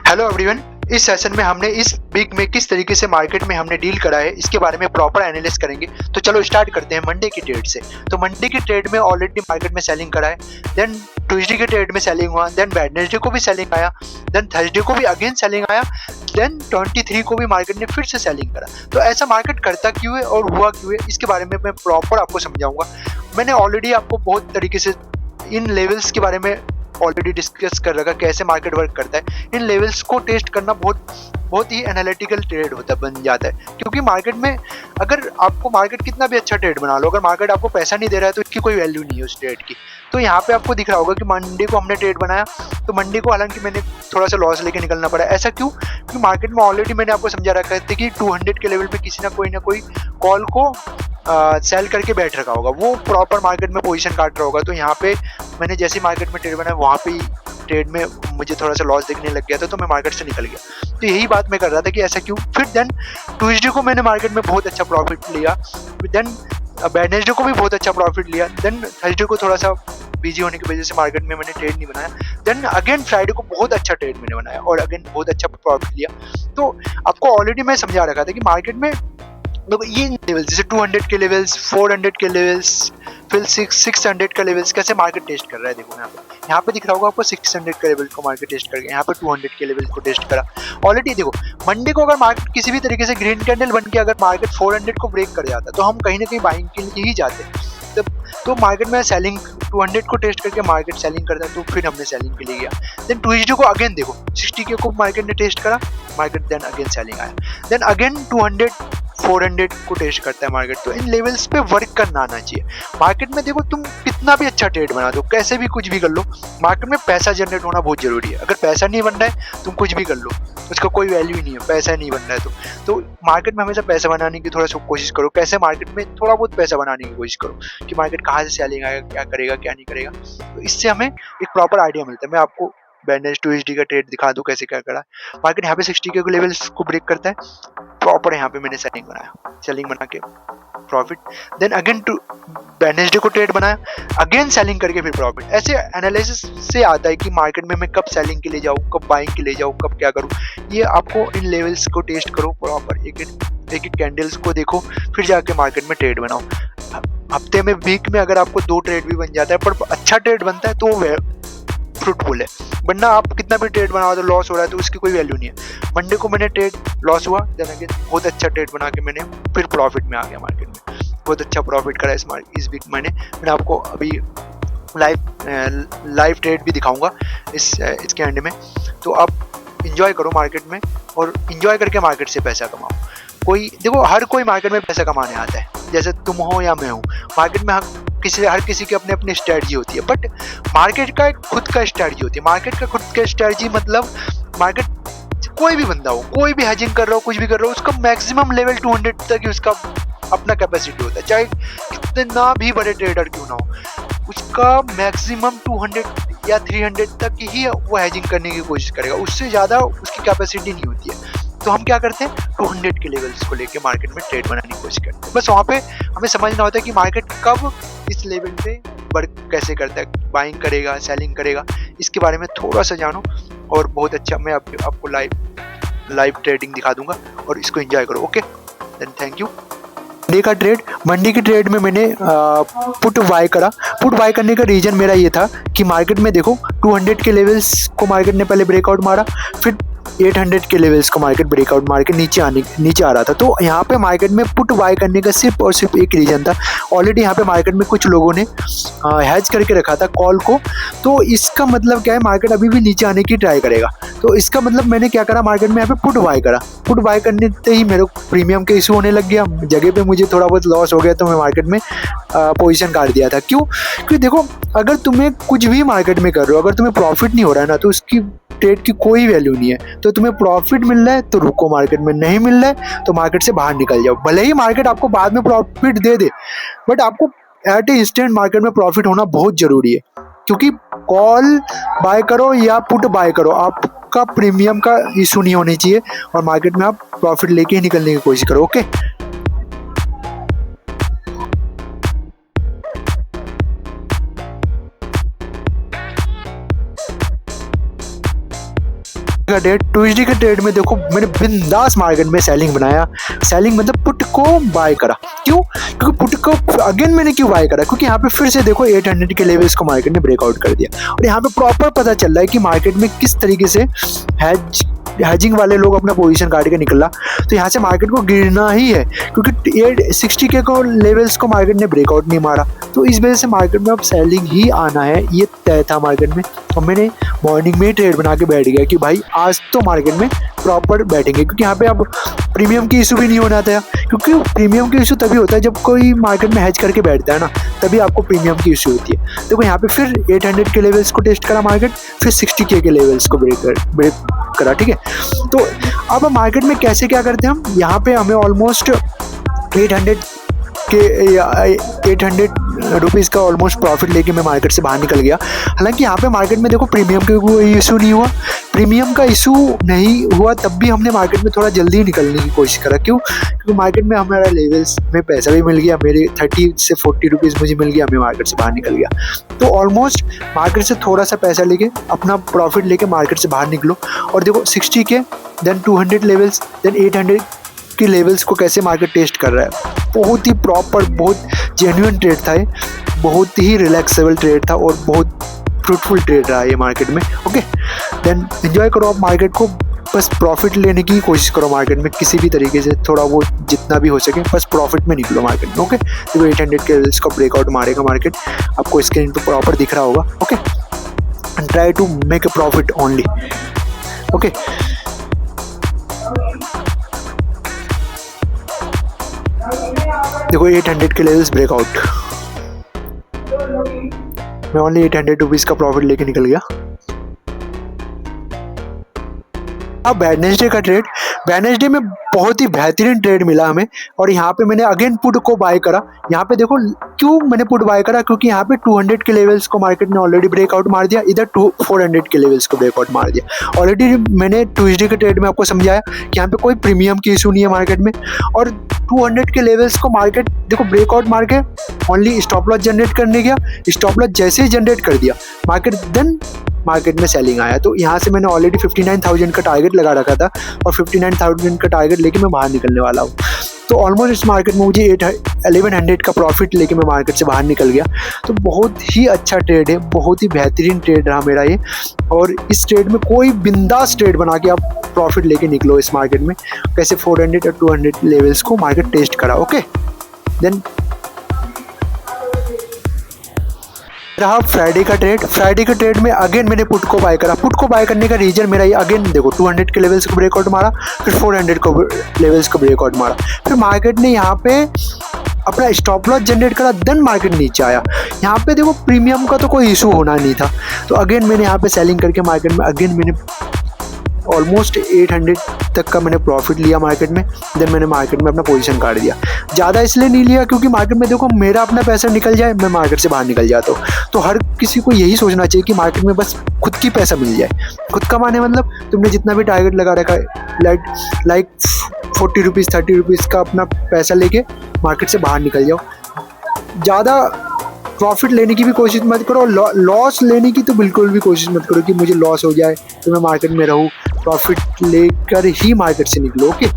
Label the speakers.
Speaker 1: Hello everyone, इस session में हमने इस वीक में किस तरीके से मार्केट में हमने डील करा है इसके बारे में प्रॉपर एनालिसिस करेंगे। तो चलो स्टार्ट करते हैं मंडे की ट्रेड से। तो मंडे की ट्रेड में ऑलरेडी मार्केट में सेलिंग करा है, देन ट्यूसडे के ट्रेड में सेलिंग हुआ, देन वेडनेसडे को भी सेलिंग आया, देन थर्सडे को भी अगेन सेलिंग आया, देन 23 को भी मार्केट ने फिर से सेलिंग करा। तो ऐसा मार्केट करता क्यों है और हुआ क्यों है इसके बारे में मैं प्रॉपर आपको समझाऊंगा। मैंने ऑलरेडी आपको बहुत तरीके से इन लेवल्स के बारे में ऑलरेडी डिस्कस कर रखा, कैसे मार्केट वर्क करता है। इन लेवल्स को टेस्ट करना बहुत ही एनालिटिकल ट्रेड होता बन जाता है, क्योंकि मार्केट में अगर आपको मार्केट कितना भी अच्छा ट्रेड बना लो, अगर मार्केट आपको पैसा नहीं दे रहा है तो इसकी कोई वैल्यू नहीं है उस ट्रेड की। तो यहाँ पे आपको दिख रहा होगा कि मंडे को हमने ट्रेड बनाया, तो मंडे को हालांकि मैंने थोड़ा सा लॉस लेके निकलना पड़ा। ऐसा क्यों? क्योंकि मार्केट में ऑलरेडी मैंने आपको समझा रखा है कि 200 के लेवल पे किसी ना कोई कॉल को सेल करके बैठ रखा होगा, वो प्रॉपर मार्केट में पोजीशन काट रहा होगा। तो यहाँ पे मैंने जैसे मार्केट में ट्रेड बनाया, वहाँ पे ट्रेड में मुझे थोड़ा सा लॉस दिखने लग गया था, तो मैं मार्केट से निकल गया। तो यही बात मैं कर रहा था कि ऐसा क्यों। फिर देन ट्यूसडे को मैंने मार्केट में बहुत अच्छा प्रॉफिट लिया, देन वेडनेसडे को भी बहुत अच्छा प्रॉफिट लिया, देन थर्सडे को थोड़ा सा बिजी होने की वजह से मार्केट में मैंने ट्रेड नहीं बनाया, देन अगेन फ्राइडे को बहुत अच्छा ट्रेड मैंने बनाया और अगेन बहुत अच्छा प्रॉफिट लिया। तो आपको ऑलरेडी मैं समझा रखा था कि मार्केट में ये लेवल्स जैसे 200 के लेवल्स, 400 के लेवल्स, फिर 600 का लेवल्स कैसे मार्केट टेस्ट कर रहा है। देखो यहाँ पे दिख रहा होगा आपको 600 के लेवल को मार्केट टेस्ट कर गया, यहाँ पे 200 के लेवल को टेस्ट करा ऑलरेडी। देखो मंडे को अगर मार्केट किसी भी तरीके से ग्रीन कैंडल बन के अगर मार्केट 400 को ब्रेक कर जाता तो हम कहीं ना कहीं बाइंग के लिए ही जाते। तो मार्केट में सेलिंग 200 को टेस्ट करके मार्केट सेलिंग करता है, तो फिर हमने सेलिंग के लिए गया। देन ट्यूसडे को अगेन देखो 60 के को मार्केट ने टेस्ट करा, मार्केट देन अगेन सेलिंग आया, देन अगेन 200 400 को टेस्ट करता है मार्केट। तो इन लेवल्स पे वर्क करना आना चाहिए मार्केट में। देखो तुम कितना भी अच्छा ट्रेड बना दो, कैसे भी कुछ भी कर लो, मार्केट में पैसा जनरेट होना बहुत जरूरी है। अगर पैसा नहीं बन रहा है तुम कुछ भी कर लो, उसका कोई वैल्यू ही नहीं है, पैसा नहीं बन रहा है तो मार्केट में हमेशा पैसा बनाने की थोड़ा सा कोशिश करो। कैसे मार्केट में थोड़ा बहुत पैसा बनाने की कोशिश करो कि मार्केट कहाँ से सेलिंग आएगा, क्या करेगा क्या नहीं करेगा। तो इससे हमें एक प्रॉपर आइडिया मिलता है। मैं आपको वेडनेसडे ट्यूसडे का ट्रेड दिखा दूं कैसे क्या करा। मार्केट यहाँ पे 60 के लेवल्स को ब्रेक करता है, प्रॉपर यहाँ पे मैंने सेलिंग बनाया, सेलिंग बना के प्रॉफिट, देन अगेन वेडनेसडे को ट्रेड बनाया, अगेन सेलिंग करके फिर प्रॉफिट। ऐसे एनालिसिस से आता है कि मार्केट में मैं कब सेलिंग के लिए जाऊँ, कब बाइंग के लिए जाऊँ, कब क्या करूँ। ये आपको इन लेवल्स को टेस्ट करो प्रॉपर, एक एक कैंडल्स को देखो, फिर जाके मार्केट में ट्रेड बनाओ। हफ्ते में वीक में अगर आपको 2 ट्रेड भी बन जाता है पर अच्छा ट्रेड बनता है तो वो फ्रूटफुल है, वरना आप कितना भी ट्रेड बनाओ तो लॉस हो रहा है तो उसकी कोई वैल्यू नहीं है। मंडे को मैंने ट्रेड लॉस हुआ, देन अगेन बहुत अच्छा ट्रेड बना के मैंने फिर प्रॉफिट में आ गया मार्केट में, बहुत अच्छा प्रॉफिट करा इस वीक। मैंने आपको अभी लाइव ट्रेड भी दिखाऊंगा इसके एंड में। तो आप इंजॉय करो मार्केट में और इंजॉय करके मार्केट से पैसा कमाओ। देखो हर कोई मार्केट में पैसा कमाने आता है, जैसे तुम हो या मैं हूँ। मार्केट में हर किसी की अपनी अपनी स्ट्रेटजी होती है, बट मार्केट का एक खुद का स्ट्रेटजी होती है। मार्केट का खुद का स्ट्रेटजी मतलब मार्केट कोई भी बंदा हो, कोई भी हेजिंग कर रहा हो, कुछ भी कर रहा हो, उसका मैक्सिमम लेवल 200 तक ही उसका अपना कैपेसिटी होता है। चाहे कितना भी बड़े ट्रेडर क्यों ना हो, उसका मैक्सिमम 200 या 300 तक ही वो हेजिंग करने की कोशिश करेगा, उससे ज़्यादा उसकी कैपेसिटी नहीं होती है। तो हम क्या करते हैं, 200 के लेवल्स को लेके मार्केट में ट्रेड बनाने की कोशिश करते हैं। बस वहाँ पे हमें समझना होता है कि मार्केट कब इस लेवल पे वर्क कैसे करता है, बाइंग करेगा, सेलिंग करेगा, इसके बारे में थोड़ा सा जानो। और बहुत अच्छा मैं आपको लाइव ट्रेडिंग दिखा दूंगा और इसको एंजॉय करो। Okay, then thank you. Monday की ट्रेड में मैंने पुट बाय करा। पुट बाय करने का रीजन मेरा ये था कि मार्केट में देखो 200 के लेवल्स को मार्केट ने पहले ब्रेकआउट मारा, फिर 800 के लेवल्स को मार्केट ब्रेकआउट मार के नीचे आ रहा था। तो यहाँ पे मार्केट में पुट बाय करने का सिर्फ और सिर्फ एक रीजन था। ऑलरेडी यहाँ पे मार्केट में कुछ लोगों ने हैज करके रखा था कॉल को, तो इसका मतलब क्या है, मार्केट अभी भी नीचे आने की ट्राई करेगा। तो इसका मतलब मैंने क्या करा, मार्केट में यहाँ पे पुट बाय करा। पुट बाय करने से ही मेरे प्रीमियम के इशू होने लग गया, जगह पे मुझे थोड़ा बहुत लॉस हो गया, तो मैं मार्केट में पोजीशन काट दिया था। क्यों? क्योंकि देखो अगर तुम्हें कुछ भी मार्केट में कर रहे हो, अगर तुम्हें प्रॉफिट नहीं हो रहा है ना, तो उसकी ट्रेड की कोई वैल्यू नहीं है। तो तुम्हें प्रॉफिट मिल रहा है तो रुको, मार्केट में नहीं मिल रहा है तो मार्केट से बाहर निकल जाओ। भले ही मार्केट आपको बाद में प्रॉफिट दे, बट आपको एट ए इंस्टेंट मार्केट में प्रॉफिट होना बहुत जरूरी है। क्योंकि कॉल बाय करो या पुट बाय करो, आपका प्रीमियम का इशू नहीं होनी चाहिए और मार्केट में आप प्रॉफिट लेके ही निकलने की कोशिश करो। ओके। का ट्रेड, ट्यूसडे के ट्रेड में देखो मैंने बिंदास मार्केट में सेलिंग बनाया। सेलिंग मतलब पुट को बाय करा। क्यों? क्योंकि पुट को अगेन मैंने क्यों बाय करा, क्योंकि यहाँ पे फिर से देखो 800 के लेवल्स को मार्केट ने ब्रेकआउट कर दिया और यहाँ पे प्रॉपर पता चल रहा है कि मार्केट में किस तरीके से हैजिंग वाले लोग अपना पोजीशन काट के निकला। तो यहाँ से मार्केट को गिरना ही है, क्योंकि 860 के को लेवल्स को मार्केट ने ब्रेकआउट नहीं मारा। तो इस वजह से मार्केट में अब सेलिंग ही आना है, ये तय था मार्केट में। और मैंने मॉर्निंग में ही ट्रेड बना के बैठ गया कि भाई आज तो मार्केट में प्रॉपर बैठेंगे, क्योंकि यहाँ पे अब प्रीमियम की इशू भी नहीं होना था। क्योंकि प्रीमियम की इशू तभी होता है जब कोई मार्केट में हैज करके बैठता है ना, तभी आपको प्रीमियम की इशू होती है। देखो यहाँ पे फिर 800 के लेवल्स को टेस्ट करा मार्केट, फिर 60K के लेवल्स को ब्रेक करा। ठीक है, तो अब मार्केट में कैसे क्या करते हैं हम, यहाँ पे हमें ऑलमोस्ट 800 रुपीज़ का ऑलमोस्ट प्रॉफिट लेके मैं मार्केट से बाहर निकल गया। हालांकि यहाँ पे मार्केट में देखो प्रीमियम का कोई इशू नहीं हुआ, प्रीमियम का इशू नहीं हुआ तब भी हमने मार्केट में थोड़ा जल्दी निकलने की कोशिश करा। क्यों? क्योंकि मार्केट में हमारा लेवल्स में पैसा भी मिल गया, मेरे 30 से 40 रुपीज़ मुझे मिल गया, मैं मार्केट से बाहर निकल गया। तो ऑलमोस्ट मार्केट से थोड़ा सा पैसा लेके अपना प्रॉफिट लेके मार्केट से बाहर निकलो। और देखो 60K, देन 200 लेवल्स, देन 800 के लेवल्स को कैसे मार्केट टेस्ट कर रहा है। बहुत ही प्रॉपर, बहुत जेन्युइन ट्रेड था ये, बहुत ही रिलैक्सेबल ट्रेड था और बहुत फ्रूटफुल ट्रेड रहा है ये मार्केट में। ओके, देन एंजॉय करो आप मार्केट को, बस प्रॉफिट लेने की कोशिश करो मार्केट में किसी भी तरीके से, थोड़ा वो जितना भी हो सके बस प्रॉफिट में निकलो मार्केट में। ओके, देखो 800 के लेवल्स का ब्रेकआउट मारेगा मार्केट, आपको स्क्रीन पर प्रॉपर दिख रहा होगा। Okay, and try to make a profit only. Okay, देखो 800 के लेवल्स ब्रेकआउट, मैं ओनली 800 रुपीज़ का प्रॉफिट लेके निकल गया। अब वेडनेसडे का ट्रेड, वेडनेसडे में बहुत ही बेहतरीन ट्रेड मिला हमें और यहाँ पे मैंने अगेन पुट को बाय करा। यहाँ पे देखो क्यों मैंने पुट बाय करा, क्योंकि यहाँ पे 200 के लेवल्स को मार्केट ने ऑलरेडी ब्रेकआउट मार दिया, इधर 400 के लेवल्स को ब्रेकआउट मार दिया। ऑलरेडी मैंने ट्यूसडे के ट्रेड में आपको समझाया कि यहाँ पे कोई प्रीमियम की इशू नहीं है मार्केट में। और 200 के लेवल्स को मार्केट देखो ब्रेकआउट मार के ओनली स्टॉप लॉस जनरेट करने गया, स्टॉप लॉस जैसे ही जनरेट कर दिया मार्केट, देन मार्केट में सेलिंग आया। तो यहाँ से मैंने ऑलरेडी 59,000 का टारगेट लगा रखा था और 59,000 का टारगेट लेके मैं बाहर निकलने वाला हूँ। तो ऑलमोस्ट इस मार्केट में मुझे 1100 का प्रॉफिट लेके मैं मार्केट से बाहर निकल गया। तो बहुत ही अच्छा ट्रेड है, बहुत ही बेहतरीन ट्रेड रहा मेरा ये। और इस ट्रेड में कोई बिंदास ट्रेड बना के आप प्रॉफिट लेके निकलो इस मार्केट में। कैसे 400 और 200 लेवल्स को मार्केट टेस्ट करा। ओके, देन रहा फ्राइडे का ट्रेड। फ्राइडे के ट्रेड में अगेन मैंने पुट को बाय करा। पुट को बाय करने का रीजन मेरा ये, अगेन देखो 200 के लेवल्स को ब्रेकआउट मारा, फिर 400 को लेवल्स को ब्रेकआउट मारा, फिर मार्केट ने यहाँ पे अपना स्टॉप लॉस जनरेट करा, देन मार्केट नीचे आया। यहाँ पे देखो प्रीमियम का तो कोई इशू होना नहीं था। तो अगेन मैंने यहाँ पे सेलिंग करके मार्केट में अगेन मैंने ऑलमोस्ट 800 तक का मैंने प्रॉफिट लिया मार्केट में। देन मैंने मार्केट में अपना पोजीशन काट दिया। ज़्यादा इसलिए नहीं लिया क्योंकि मार्केट में देखो मेरा अपना पैसा निकल जाए, मैं मार्केट से बाहर निकल जाता हूँ। तो हर किसी को यही सोचना चाहिए कि मार्केट में बस खुद की पैसा मिल जाए। खुद कमाने मतलब तुमने जितना भी टारगेट लगा रखा है, लाइक 40 रुपीज़ 30 रुपीज़ का अपना पैसा लेके मार्केट से बाहर निकल जाओ। ज़्यादा प्रॉफिट लेने की भी कोशिश मत करो, लॉस लेने की तो बिल्कुल भी कोशिश मत करो कि मुझे लॉस हो जाए तो मैं मार्केट में रहूँ। प्रॉफिट लेकर ही मार्केट से निकलो। ओके।